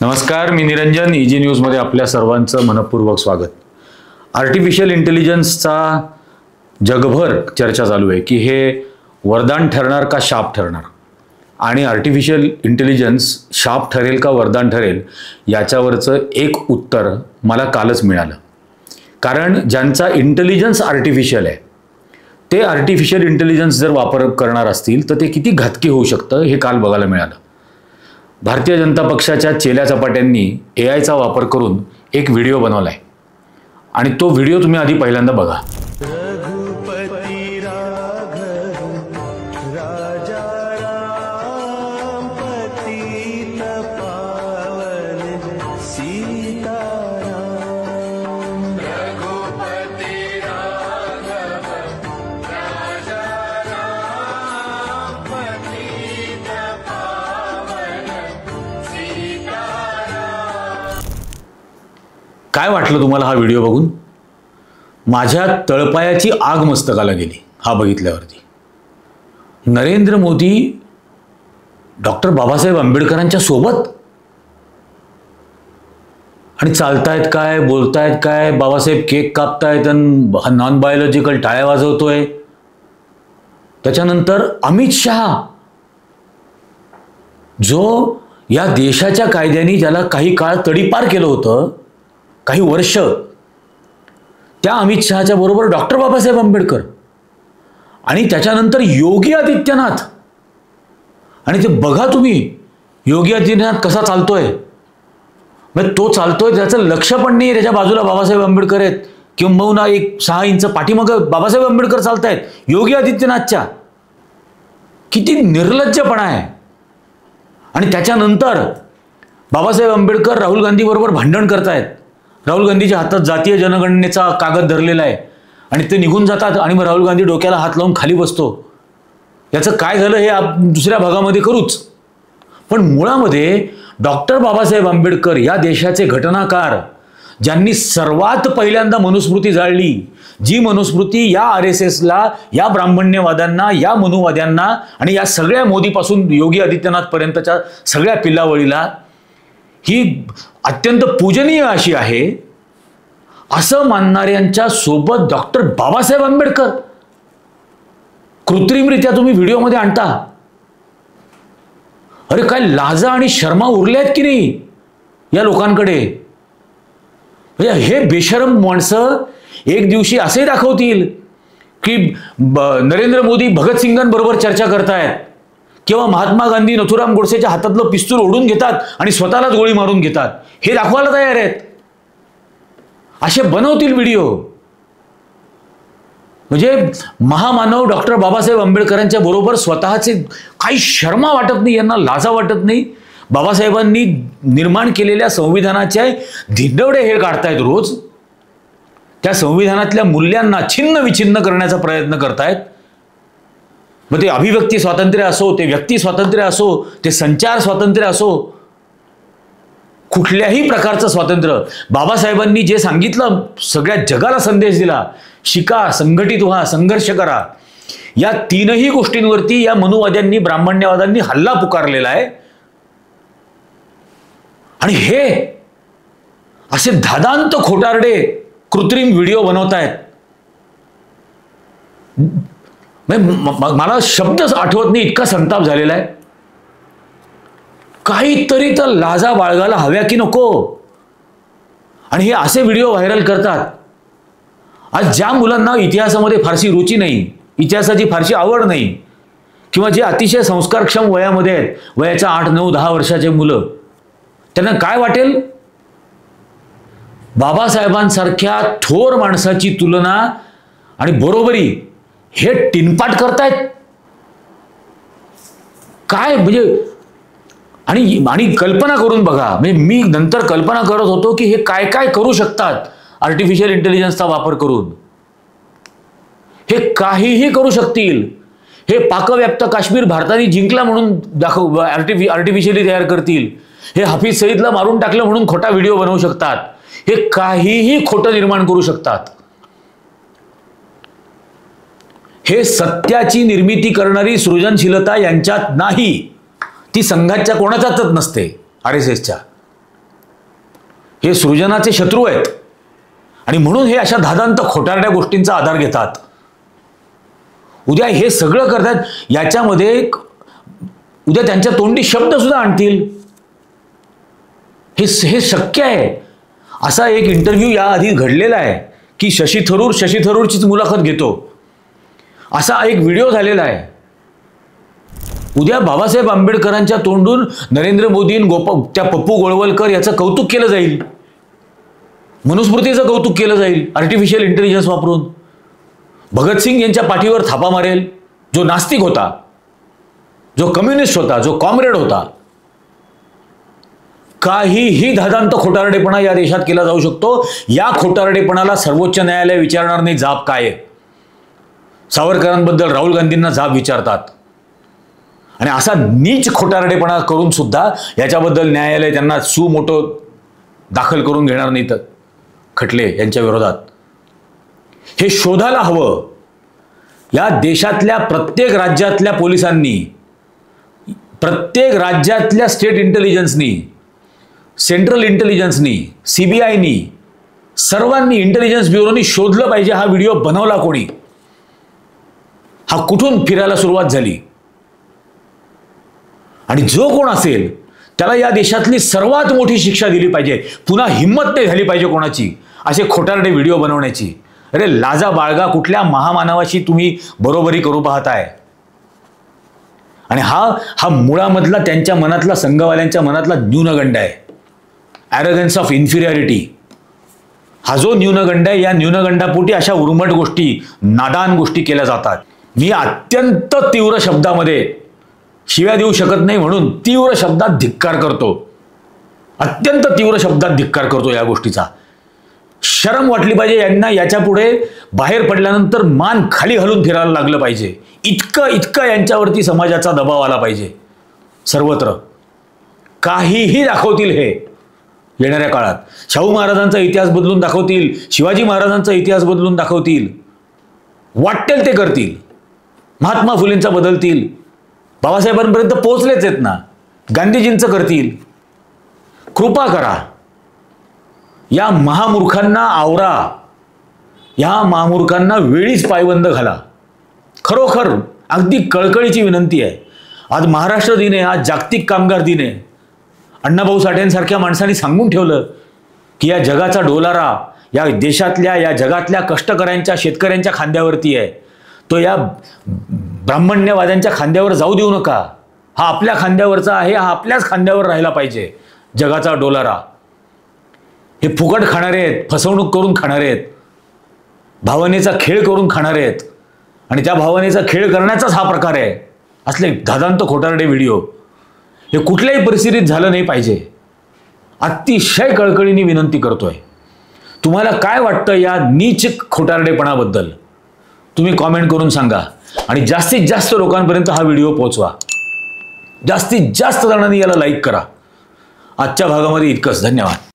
नमस्कार, मी निरंजन. इजी न्यूजमध्ये आपल्या सर्वांचं मनपूर्वक स्वागत. आर्टिफिशियल इंटेलिजन्सचा जगभर चर्चा चालू आहे की हे वरदान ठरणार का शाप ठरणार, आणि आर्टिफिशियल इंटेलिजन्स शाप ठरेल का वरदान ठरेल याच्यावरचं एक उत्तर मला कालच मिळालं. कारण ज्यांचा इंटेलिजन्स आर्टिफिशियल आहे ते आर्टिफिशियल इंटेलिजन्स जर वापर करणार असतील तर ते किती घातकी होऊ शकतं हे काल बघायला मिळालं. भारतीय जनता पक्षाच्या चेल्या चपाट्यांनी AIचा वापर करून एक व्हिडिओ बनवलाय आणि तो व्हिडिओ तुम्ही आधी पहिल्यांदा बघा. काय वाटलं तुम्हाला हा व्हिडिओ बघून? माझ्या तळपायाची आग मस्तकाला गेली हा बघितल्यावरती. नरेंद्र मोदी डॉक्टर बाबासाहेब आंबेडकरांच्या सोबत आणि चालतायत काय, बोलतायत काय, बाबासाहेब केक कापतायत आणि नॉन बायोलॉजिकल टाळ्या वाजवतोय. त्याच्यानंतर अमित शहा, जो या देशाच्या कायद्यांनी ज्याला काही काळ तडीपार केलं होतं, काही वर्ष, त्या अमित शहाच्या बरोबर डॉक्टर बाबासाहेब आंबेडकर, आणि त्याच्यानंतर योगी आदित्यनाथ. आणि ते बघा तुम्ही योगी आदित्यनाथ कसा चालतोय. म्हणजे तो चालतोय त्याचं लक्ष पण नाही, त्याच्या बाजूला बाबासाहेब आंबेडकर आहेत किंबहुना एक 6 इंच पाठीमागं बाबासाहेब आंबेडकर चालतायत योगी आदित्यनाथच्या. किती निर्लज्जपणा आहे. आणि त्याच्यानंतर बाबासाहेब आंबेडकर राहुल गांधी बरोबर भांडण करतायत. राहुल गांधीच्या हातात जातीय जनगणनेचा कागद धरलेला आहे आणि ते निघून जातात आणि मग राहुल गांधी डोक्याला हात लावून खाली बसतो. याचं काय झालं हे दुसऱ्या भागामध्ये करूच. पण मुळामध्ये डॉक्टर बाबासाहेब आंबेडकर या देशाचे घटनाकार, ज्यांनी सर्वात पहिल्यांदा मनुस्मृती जाळली, जी मनुस्मृती या RSSला, या ब्राह्मण्यवाद्यांना, या मनुवाद्यांना आणि या सगळ्या मोदीपासून योगी आदित्यनाथपर्यंतच्या सगळ्या पिल्लावळीला ही अत्यंत पूजनीय अशी आहे, असं मानणाऱ्यांच्या सोबत डॉक्टर बाबासाहेब आंबेडकर कृत्रिमरित्या तुम्ही व्हिडिओमध्ये आणता. अरे काय लाजा आणि शर्मा उरल्यात की नाही या लोकांकडे? हे बेशरम माणसं एक दिवशी असे दाखवतील की नरेंद्र मोदी भगतसिंगांबरोबर चर्चा करतायत किंवा महात्मा गांधी नथुराम गोडसेच्या हातातलं पिस्तूल ओढून घेतात आणि स्वतःलाच गोळी मारून घेतात, हे दाखवायला तयार आहेत. असे बनवतील व्हिडिओ. म्हणजे महामानव डॉक्टर बाबासाहेब आंबेडकरांच्या बरोबर स्वतःचे काही शर्मा वाटत नाही, यांना लाजा वाटत नाही. बाबासाहेबांनी निर्माण केलेल्या संविधानाचे धिंडवडे हे काढतायत रोज. त्या संविधानातल्या मूल्यांना छिन्न विछिन्न करण्याचा प्रयत्न करतायत. मग ते अभिव्यक्ती स्वातंत्र्य असो, ते व्यक्ती स्वातंत्र्य असो, ते संचार स्वातंत्र्य असो, कुठल्याही प्रकारचं स्वातंत्र्य. बाबासाहेबांनी जे सांगितलं, सगळ्या जगाला संदेश दिला, शिका, संघटित व्हा, संघर्ष करा. या 3ही गोष्टींवरती या मनुवाद्यांनी, ब्राह्मण्यवाद्यांनी हल्ला पुकारलेला आहे. आणि हे असे धादांत खोटारडे कृत्रिम व्हिडिओ बनवतायत. मला शब्दच आठवत नाही, इतका संताप झालेला आहे. काहीतरी तर लाजा बाळगायला हव्या की नको. आणि हे असे व्हिडिओ व्हायरल करतात. आज ज्या मुलांना इतिहासामध्ये फारशी रुची नाही, इतिहासाची फारशी आवड नाही, किंवा जे अतिशय संस्कारक्षम वयामध्ये आहेत, वयाच्या 8, 9, 10 वर्षाचे मुलं, त्यांना काय वाटेल? बाबासाहेबांसारख्या थोर माणसाची तुलना आणि बरोबरी हे टिनपाट करतायत काय? म्हणजे आणि कल्पना करून बघा. म्हणजे मी नंतर कल्पना करत होतो की हे काय काय करू शकतात आर्टिफिशियल इंटेलिजन्सचा वापर करून. हे काहीही करू शकतील. हे पाकव्याप्त काश्मीर भारताने जिंकला म्हणून आर्टिफिशियली तयार करतील. हे हाफिज सईदला मारून टाकलं म्हणून खोटा व्हिडिओ बनवू शकतात. हे काहीही खोटं निर्माण करू शकतात. हे सत्याची निर्मिती करणारी सृजनशीलता यांच्यात नाही. ती संघाच्या कोणाच्याच नसते, RSSच्या. हे सृजनाचे शत्रू आहेत आणि म्हणून हे अशा धादांत खोटारड्या गोष्टींचा आधार घेतात. उद्या हे सगळं करतात, याच्यामध्ये उद्या त्यांच्या तोंडी शब्द सुद्धा आणतील. हे शक्य आहे. असा एक इंटरव्ह्यू याआधी घडलेला आहे की शशी थरूरचीच मुलाखत घेतो, असा एक व्हिडिओ झालेला आहे. उद्या बाबासाहेब आंबेडकरांच्या तोंडून नरेंद्र मोदी त्या पप्पू गोळवलकर याचं कौतुक केलं जाईल, मनुस्मृतीचं कौतुक केलं जाईल आर्टिफिशियल इंटेलिजन्स वापरून. भगतसिंग यांच्या पाठीवर थापा मारेल, जो नास्तिक होता, जो कम्युनिस्ट होता, जो कॉम्रेड होता. काहीही धादांत खोटारडेपणा या देशात केला जाऊ शकतो. या खोटारडेपणाला सर्वोच्च न्यायालय विचारणार नाही जाब काय आहे. सावरकरांबद्दल राहुल गांधींना जाब विचारतात आणि असा नीच खोटारडेपणा करून सुद्धा याच्याबद्दल न्यायालय त्यांना सुमोटो दाखल करून घेणार नाही तर खटले यांच्या विरोधात. हे शोधायला हवं. या देशातल्या प्रत्येक राज्यातल्या पोलिसांनी, प्रत्येक राज्यातल्या स्टेट इंटेलिजन्सनी, सेंट्रल इंटेलिजन्सनी, CBIनी, सर्वांनी, इंटेलिजन्स ब्युरोनी शोधलं पाहिजे हा व्हिडिओ बनवला कोणी, हा कुठून फिरायला सुरुवात झाली. आणि जो कोण असेल त्याला या देशातली सर्वात मोठी शिक्षा दिली पाहिजे. पुन्हा हिंमत नाही झाली पाहिजे कोणाची असे खोटारडे व्हिडिओ बनवण्याची. अरे लाजा बाळगा, कुठल्या महामानवाशी तुम्ही बरोबरी करू पाहताय. आणि हा मुळामधला त्यांच्या मनातला, संघवाल्यांच्या मनातला न्यूनगंड आहे. Arrogance of inferiority. हा जो न्यूनगंड आहे, या न्यूनगंडापोटी अशा उर्मट गोष्टी, नादान गोष्टी केल्या जातात. मी अत्यंत तीव्र शब्दामध्ये, शिव्या देऊ शकत नाही म्हणून तीव्र शब्दात धिक्कार करतो, अत्यंत तीव्र शब्दात धिक्कार करतो या गोष्टीचा. शरम वाटली पाहिजे यांना. याच्या पुढे बाहेर पडल्यानंतर मान खाली घालून फिरायला लागलं पाहिजे. इतकं यांच्यावरती समाजाचा दबाव आला पाहिजे सर्वत्र. काहीही दाखवतील हे येणाऱ्या काळात. शाहू महाराजांचा इतिहास बदलून दाखवतील, शिवाजी महाराजांचा इतिहास बदलून दाखवतील, वाटेल ते करतील. महात्मा फुलेंचा बदलतील, बाबासाहेबांपर्यंत पोहोचलेच आहेत ना, गांधीजींचं करतील. कृपा करा, या महामूर्खांना आवरा, या महामूर्खांना वेळीच पायबंद घाला. खरोखर अगदी कळकळीची विनंती आहे. आज महाराष्ट्र दिन आहे, आज जागतिक कामगार दिन आहे. अण्णाभाऊ साठेंसारख्या माणसांनी सांगून ठेवलं की या जगाचा डोलारा या देशातल्या, या जगातल्या कष्टकऱ्यांच्या, शेतकऱ्यांच्या खांद्यावरती आहे. तो या ब्राह्मण्यवाद्यांच्या खांद्यावर जाऊ देऊ नका. हा आपल्या खांद्यावरचा आहे, हा आपल्याच खांद्यावर राहिला पाहिजे जगाचा डोलारा. हे फुकट खाणारे आहेत, फसवणूक करून खाणारे आहेत, भावनेचा खेळ करून खाणारे आहेत आणि त्या भावनेचा खेळ करण्याचाच हा प्रकार आहे. असले धादांत खोटारडे व्हिडिओ हे कुठल्याही परिस्थितीत झालं नाही पाहिजे. अतिशय कळकळीने विनंती करतोय. तुम्हाला काय वाटतं या नीच खोटारडेपणाबद्दल तुम्ही कॉमेंट करून सांगा आणि जास्तीत जास्त लोकांपर्यंत हा व्हिडिओ पोहोचवा. जास्तीत जास्त जणांनी याला लाईक करा. आजच्या भागामध्ये इतकंच. धन्यवाद.